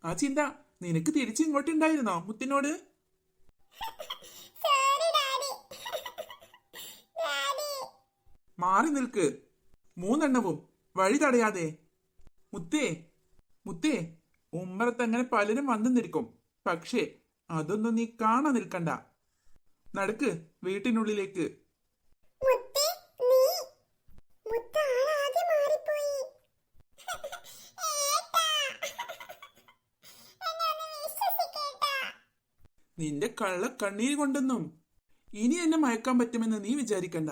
ആ ചിന്ത നിനക്ക് തിരിച്ചിങ്ങോട്ടുണ്ടായിരുന്നോ മുത്തിനോട്? മാറി നിൽക്ക്, മൂന്നെണ്ണവും വഴി തടയാതെ. മുത്തേ മുത്തേ, ഉമ്മറത്തങ്ങനെ പലരും വന്നു നിൽക്കും, പക്ഷേ അതൊന്നും നീ കാണാൻ നിൽക്കണ്ട. നടക്ക് വീട്ടിനുള്ളിലേക്ക്. നിന്റെ കള്ള കണ്ണീര് കൊണ്ടൊന്നും ഇനി എന്നെ മയക്കാൻ പറ്റുമെന്ന് നീ വിചാരിക്കണ്ട.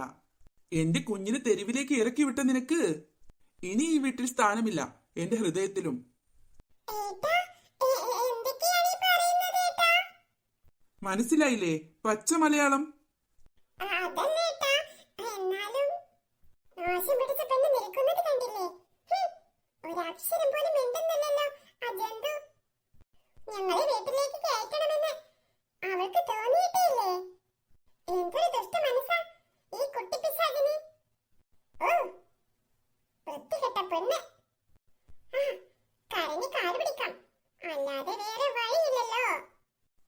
എന്റെ കുഞ്ഞിനെ തെരുവിലേക്ക് ഇറക്കി വിട്ട നിനക്ക് ഇനി ഈ വീട്ടിൽ സ്ഥാനമില്ല എന്റെ ഹൃദയത്തിലും. മനസ്സിലായില്ലേ പച്ച മലയാളം? ഞങ്ങളെ വീട്ടിലേക്ക് കയറ്റണമെന്ന് അവൾക്ക് തോന്നിയിട്ടില്ലേ? എന്തൊരു ദുഷ്ട മനസ്സാ ഈ കുട്ടി പിശാചിന്. ഓ വൃത്തികെട്ട പെണ്ണ്. കരഞ്ഞ് കാല് പിടിക്കാം, അല്ലാതെ വേറെ വഴിയില്ലല്ലോ.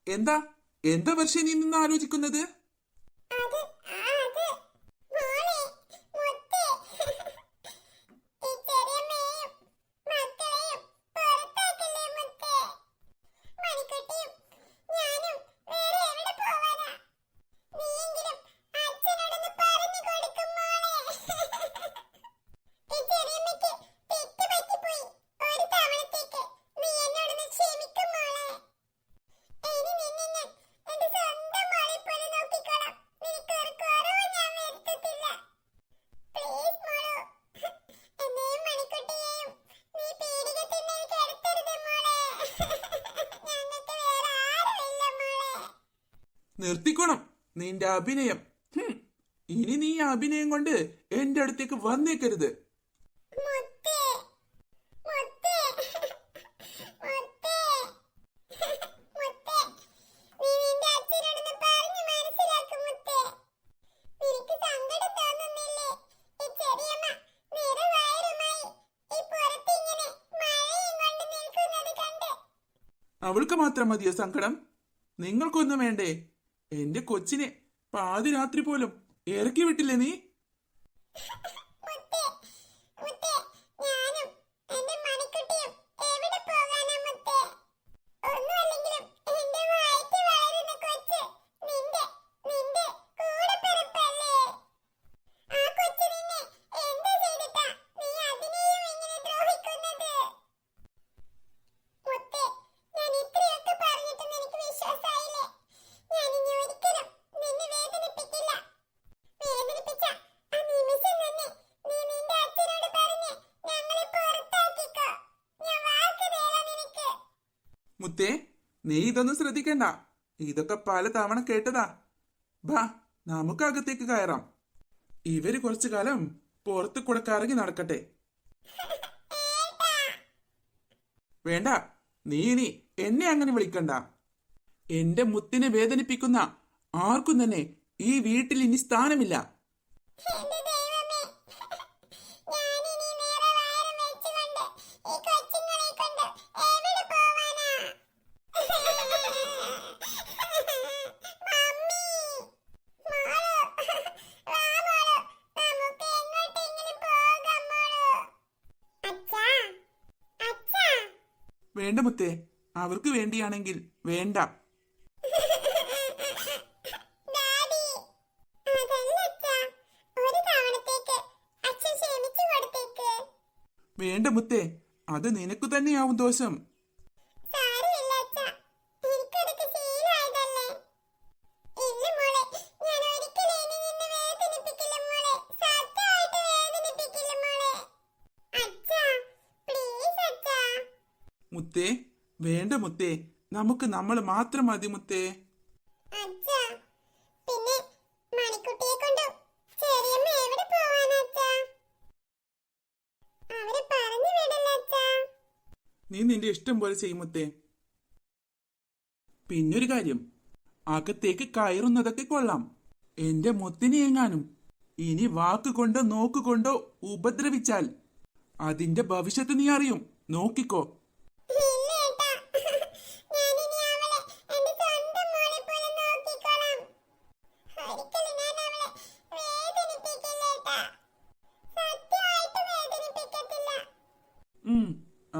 എന്താ എന്താ വർഷ നീ നിന്ന് ആലോചിക്കുന്നത്? നിർത്തിക്കോണം നിന്റെ അഭിനയം. ഇനി നീ അഭിനയം കൊണ്ട് എന്റെ അടുത്തേക്ക് വന്നേക്കരുത്. അവൾക്ക് മാത്രം മതിയോ സങ്കടം? നിങ്ങൾക്കൊന്നും വേണ്ടേ? എന്റെ കൊച്ചിനെ പാതിരാത്രി പോലും ഇറക്കി വിട്ടില്ലേ നീ? മുത്തേ, നീ ഇതൊന്നും ശ്രദ്ധിക്കണ്ട. ഇതൊക്കെ പല തവണ കേട്ടതാ. ബാ നമുക്ക് അകത്തേക്ക് കയറാം. ഇവര് കുറച്ചു കാലം പുറത്ത് കൂടെ കറങ്ങി നടക്കട്ടെ. വേണ്ട, നീ ഇനി എന്നെ അങ്ങനെ വിളിക്കണ്ട. എന്റെ മുത്തിനെ വേദനിപ്പിക്കുന്ന ആർക്കും തന്നെ ഈ വീട്ടിൽ ഇനി സ്ഥാനമില്ല. വേണ്ട മുത്തേ, അവർക്ക് വേണ്ടിയാണെങ്കിൽ വേണ്ട. വേണ്ട മുത്തേ, അത് നിനക്കു തന്നെയാവും ദോഷം. മുത്തേ, വേണ്ട മുത്തേ, നമുക്ക് നമ്മൾ മാത്രം മതി മുത്തേ. നീ നിന്റെ ഇഷ്ടം പോലെ ചെയ്യും മുത്തേ. പിന്നൊരു കാര്യം, അകത്തേക്ക് കയറുന്നതൊക്കെ കൊള്ളാം. എന്റെ മുത്തിനെ എങ്ങാനും ഇനി വാക്കുകൊണ്ടോ നോക്കുകൊണ്ടോ ഉപദ്രവിച്ചാൽ അതിന്റെ ഭവിഷ്യത്ത് നീ അറിയും. നോക്കിക്കോ.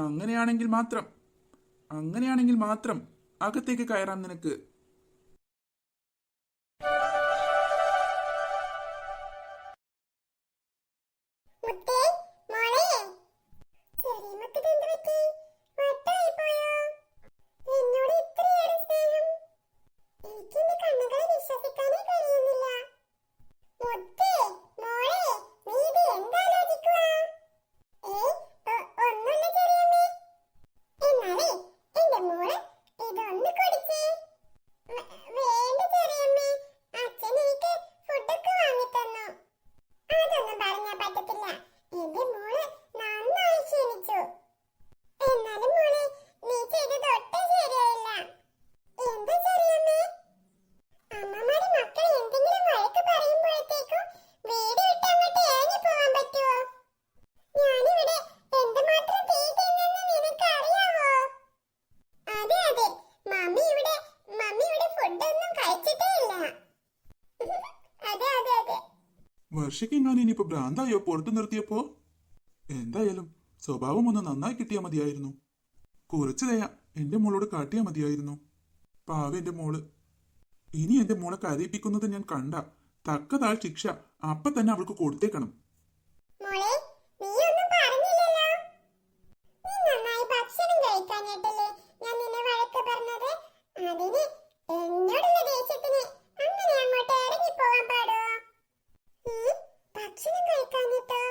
അങ്ങനെയാണെങ്കിൽ മാത്രം അകത്തേക്ക് കയറാം നിനക്ക്. മുത്തേ, മോളെ. ചെറിയ മുത്തിന് എന്ത് പറ്റി? വട്ടായി പോയോ? എന്നോട് ഇത്രയേറെ സ്നേഹം. എനിക്ക് എന്റെ കണ്ണുകളെ വിശ്വസിക്കാനേ കഴിയുന്നില്ല. മുത്തേ, മോളെ, നീ ഇത് എന്താലോചിക്കുവാ? ഒന്നുമില്ല ചെറിയമ്മേ. എന്നാലേ എന്റെ മോള് ഇതൊന്ന് കുടിച്ചേ. വേണ്ട ചെറിയമ്മേ, അച്ഛൻ എനിക്ക് ഫുഡൊക്കെ വാങ്ങിത്തന്നു. അതൊന്നും പറഞ്ഞാ പറ്റത്തില്ല. എന്റെ മോള് നന്നായി ക്ഷീണിച്ചു. എന്നാലും മോളെ, നീ ചെയ്തത് ഒട്ടും ശരിയായില്ല. എന്താ ചെറിയമ്മേ? അമ്മമാര് മക്കൾ എന്തെങ്കിലും വഴക്ക് പറയുമ്പോഴത്തേക്കും വീട് വിട്ട് അങ്ങോട്ട് ഇറങ്ങി പോവാൻ പറ്റുമോ? ഞാനിവിടെ എന്തുമാത്രം തീ തിന്നെന്ന് നിനക്ക് അറിയാവോ? അതെ അതെ, മമ്മി ഇവിടെ ഫുഡൊന്നും കഴിച്ചിട്ടേ ഇല്ല. അതെ അതെ അതെ. വർഷയ്ക്ക് ഞാൻ ഇനിയിപ്പോ ഭ്രാന്തായോ പുറത്തു നിർത്തിയപ്പോ? എന്തായാലും സ്വഭാവം ഒന്ന് നന്നായി കിട്ടിയാ മതിയായിരുന്നു. കുറച്ചു ദയ എന്റെ മോളോട് കാട്ടിയാ മതിയായിരുന്നു. പാവ എന്റെ മോള്. ഇനി എന്റെ മോളെ കരയിപ്പിക്കുന്നത് ഞാൻ കണ്ട തക്കതായ ശിക്ഷ അപ്പൊ തന്നെ അവൾക്ക് കൊടുത്തേക്കണം. മോളെ, നീ ഒന്നും പറഞ്ഞില്ലല്ലോ. നീ നന്നായി ഭക്ഷണം കഴിക്കാനായിട്ടല്ലേ ഞാൻ നിന്നെ വഴക്ക് പറഞ്ഞത്? അതിന് എന്നോടുള്ള ദേഷ്യത്തിന് അങ്ങനെ അങ്ങോട്ട് ഇറങ്ങി പോവാൻ പാടോ? ഭക്ഷണം കഴിക്കാഞ്ഞിട്ടോ?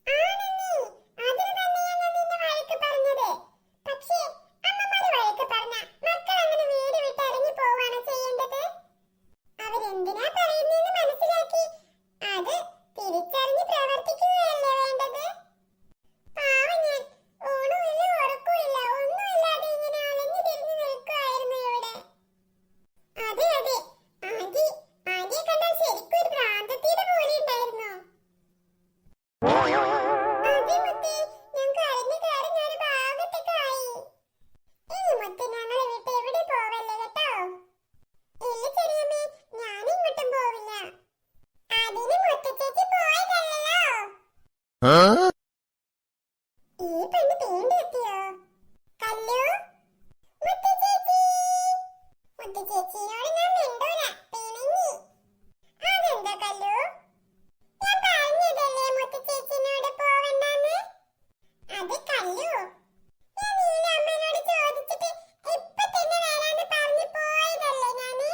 ആണെന്നേ, അതിന് തന്നെയാ ഞാൻ നിന്നെ വഴക്ക് പറഞ്ഞത്. പക്ഷേ അമ്മമാര് വഴക്ക് പറഞ്ഞ മക്കൾ അങ്ങനെ വീട് വിട്ട് ഇറങ്ങി പോവാണ് ചെയ്യേണ്ടത്. അവരെന്തിനാ പറയുന്നതെന്ന് മനസ്സിലാക്കി അത് തിരിച്ചറിഞ്ഞ് പ്രവർത്തിക്കുകയല്ലേ വേണ്ടത്. പാവം ഞാൻ ഊണുമില്ല ഉറക്കമില്ല ഒന്നുമില്ലാതെ ഇങ്ങനെ അലഞ്ഞു തിരിഞ്ഞു നിൽക്കുമായിരുന്നു ഇവിടെ. അതെ അതെ, ആന്റിയെ കണ്ടാൽ ശരിക്കും ഒരു ഭ്രാന്തത്തിയുടെ പോലെ ഉണ്ടായിരുന്നു. അതെ മുത്തേ, ഞാൻ കരഞ്ഞു കരഞ്ഞൊരു ഭാഗത്തേക്കായി. ഇനി മുത്തേ ഞങ്ങളെ വിട്ട് എവിടെ പോവല്ലേ കേട്ടോ? ഇല്ല ചെറിയമ്മേ, ഞാനിങ്ങോട്ടും പോവില്ല. അതിന് മുത്തച്ചേച്ചി പോയതല്ലല്ലോ. ഈ പെണ്ണ് വീണ്ടും എത്തിയോ? കല്ലു, മുത്തച്ചേച്ചി. മുത്തച്ചേച്ചിയോട് ഞാൻ മിണ്ടൂല, പിണങ്ങി. അതെന്താ കല്ലു? ഞാൻ പറഞ്ഞതല്ലേ മുത്തച്ചേച്ചിനോട് പോവണ്ടെന്ന്. അത് കല്ലു, ഞാൻ നീലമ്മേനോട് ചോദിച്ചിട്ട് ഇപ്പൊ തന്നെ വരാന്ന് പറഞ്ഞു പോയതല്ലേ ഞാന്.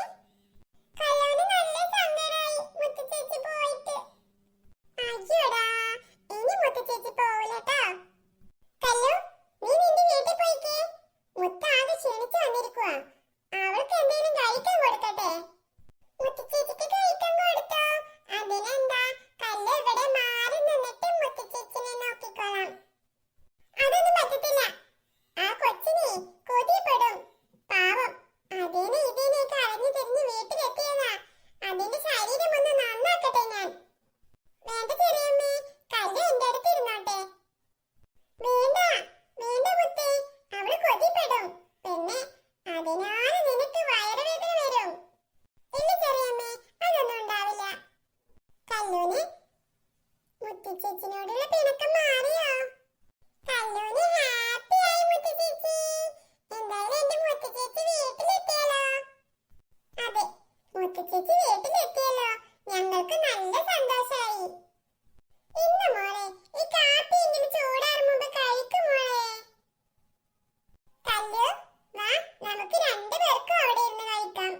കല്ലുവിന് നല്ല സങ്കടായി മുത്തച്ചേച്ചി പോയിട്ട്. അയ്യോടാ, ഇനി മുത്തച്ചേച്ചി പോവില്ലട്ടോ. കല്ലു, നീ നിന്റെ വീട്ടിൽ പോയിക്കേ. മുത്താകെ ക്ഷീണിച്ചു വന്നിരിക്കുവാ. അവൾക്ക് എന്തെങ്കിലും കഴിക്കാൻ കൊടുക്കട്ടെ. മുത്തച്ചേച്ചിക്ക് കഴിക്കാൻ കൊടുത്തോ? അതിനെന്താ, കല്ല് ഇവിടെ മാറി നിന്നിട്ട് മുത്തച്ചേച്ചിനെ നോക്കിക്കോളാം. അതൊന്നും പറ്റത്തില്ല. ആ കൊച്ചിനെ കൊതിപ്പെടും. പാവം, അതിന് ഇതിനൊക്കെ അരഞ്ഞു തിരിഞ്ഞ് വീട്ടിലെത്തിയതാ. അതിന്റെ ശരീരം ഒന്ന് നന്നാക്കട്ടെ ഞാൻ. വേണ്ട ചെറിയമ്മേ, കല്ല് എന്റെ അടുത്ത് ഇരുന്നോട്ടെ. വേണ്ട വേണ്ട മുത്തേ, അവള് കൊതിപ്പെടും. പിന്നെ അതിനാണ് നിനക്ക് വയറുവേദന വരും. ഇല്ല ചെറിയമ്മേ, അതൊന്നും ഉണ്ടാവില്ല. കല്ലൂന് മുത്തച്ചേച്ചിനോടുള്ള പിണക്കം മാറിയോ? കല്ലൂന് ഹാപ്പിയായി മുത്തച്ചേച്ചി. എന്തായാലും എന്റെ മുത്തച്ചേച്ചി വീട്ടിലെത്തിയല്ലോ. അതെ, മുത്തച്ചേച്ചി വീട്ടിലെത്തിയല്ലോ. ഞങ്ങൾക്ക് നല്ല സന്തോഷായി. ഇന്ന് മോളെ, ഈ കാപ്പി എങ്കിലും ചൂടാറും മുമ്പ് കഴിക്കും മോളെ. കല്ലു, വാ, നമുക്ക് രണ്ടുപേർക്കും അവിടെ ഇരുന്ന് കഴിക്കാം.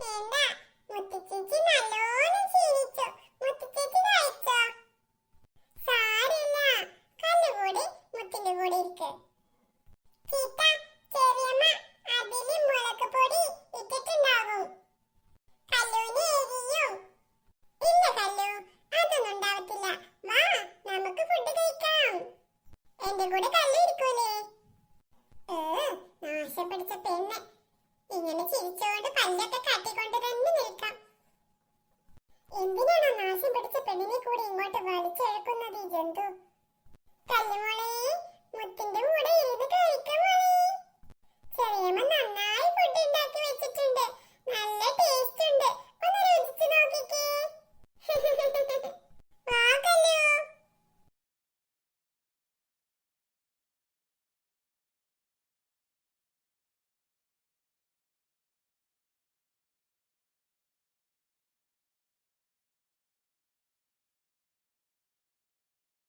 വേണ്ട, മുത്തച്ചേച്ചി നല്ലോണം ക്ഷീണിച്ചു. മുത്തച്ചേച്ചി കഴിച്ചോ? സാരില്ല, കല്ലു കൂടി മുത്തിന്റെ കൂടെ ഇരിക്ക്. ചീത്ത, ചെറിയമ്മ അതില് മുളക് പൊടി ഇട്ടിട്ടുണ്ടാകും. കല്ലുവിന് എരിയും. ഇല്ല കല്ലു, അതൊന്നും ഉണ്ടാവത്തില്ല. വാ, നമുക്ക് ഫുഡ് കഴിക്കാം. എന്റെ കൂടെ കല്ലു ഇരിക്കൂലേ? നാശം പിടിച്ച പെണ്ണ്. ഇങ്ങനെ ചിരിച്ചോണ്ട് പല്ലൊക്കെ കാട്ടിക്കൊണ്ട് തന്നെ നിൽക്കാം. എന്തിനാണോ നാശം പിടിച്ച പെണ്ണിനെ കൂടി ഇങ്ങോട്ട് വലിച്ചെഴുക്കുന്നത് ഈ ജന്തു? കല്ലുമോളെ, മുത്തിന്റെ കൂടെ ഇരുന്ന് കഴിക്കാം മോളെ.